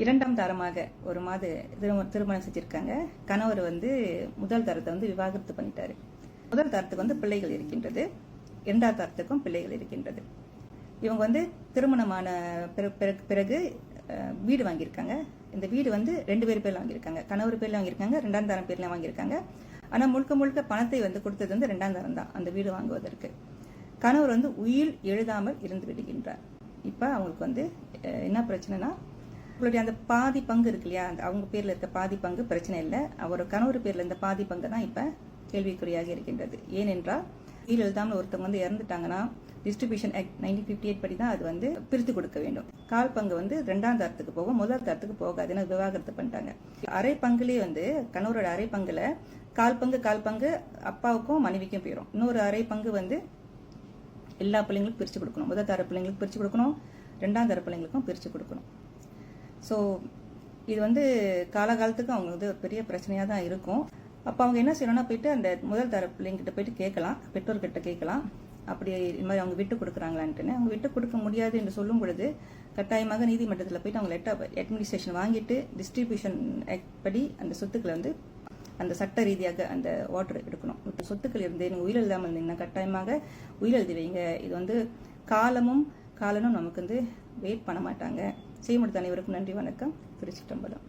இரண்டாம் தரமாக ஒரு திருமணம் செஞ்சிருக்காங்க. கணவர் முதல் தரத்தை விவாகரத்து பண்ணிட்டாரு. முதல் தரத்துக்கு பிள்ளைகள் இருக்கின்றது, இரண்டாவது தரத்துக்கும் பிள்ளைகள் இருக்கின்றது. இவங்க திருமணமான பிறகு வீடு வாங்கியிருக்காங்க. இந்த வீடு 2 பேர் பேர்ல வாங்கியிருக்காங்க. கணவர் பேர்ல வாங்கியிருக்காங்க, இரண்டாம் தரம் பேர்ல வாங்கியிருக்காங்க. ஆனா முழுக்க முழுக்க பணத்தை கொடுத்தது இரண்டாம் தரம் தான் அந்த வீடு வாங்குவதற்கு. கணவர் உயில் எழுதாமல் இருந்து விடுகின்றார். இப்ப அவங்களுக்கு என்ன பிரச்சனைனா, உங்களுடைய அந்த பாதி பங்கு இருக்கு இல்லையா, அவங்க பேர்ல இருக்க பாதி பங்கு பிரச்சனை இல்லை. அவர் கணவர் பேர்ல இருந்த பாதி பங்கு தான் இப்ப கேள்விக்குறியாக இருக்கின்றது. ஏனென்றால் உயில் எழுதாமல் ஒருத்தவங்க இறந்துட்டாங்கன்னா டிஸ்ட்ரிபியூஷன் ஆக்ட் 1958 படி தான் அது பிரித்து கொடுக்க வேண்டும். கால் பங்கு இரண்டாம் தரத்துக்கு போகும், முதல் தரத்துக்கு போகாதுன்னு விவாகரத்து பண்ணிட்டாங்க. அரை பங்குலயே கணவரோட அரை பங்குல கால் பங்கு அப்பாவுக்கும் மனைவிக்கும் போயிடும். இன்னொரு அரை பங்கு எல்லா பிள்ளைங்களுக்கும் பிரிச்சு கொடுக்கணும். முதல் தர பிள்ளைங்களுக்கு பிரிச்சு கொடுக்கணும், இரண்டாம் தர பிள்ளைங்களுக்கும் பிரிச்சு கொடுக்கணும். ஸோ இது காலகாலத்துக்கு அவங்களுக்கு ஒரு பெரிய பிரச்சனையாக தான் இருக்கும். அப்போ அவங்க என்ன செய்யணும்னா, போயிட்டு அந்த முதல் தர பிள்ளைங்கிட்ட போயிட்டு கேட்கலாம், பெற்றோர்கிட்ட கேட்கலாம், அப்படி இது மாதிரி அவங்க விட்டு கொடுக்குறாங்களான்ட்டுன்னு. அவங்க விட்டு கொடுக்க முடியாது என்று சொல்லும் பொழுது கட்டாயமாக நீதிமன்றத்தில் போயிட்டு அவங்க லெட்டர் அட்மினிஸ்ட்ரேஷன் வாங்கிட்டு டிஸ்ட்ரிபியூஷன் ஆக்ட் படி அந்த சொத்துக்களை அந்த சட்ட ரீதியாக அந்த ஆர்டர் எடுக்கணும். சொத்துக்கள் இருந்து நீங்கள் உயிர் எழுதாமல் இருந்தீங்கன்னா கட்டாயமாக உயிர் எழுதி வைங்க. இது காலனும் நமக்கு வெயிட் பண்ண மாட்டாங்க. செய்ய முடித்த அனைவருக்கும் நன்றி, வணக்கம். திருச்சிற்றம்பலம்.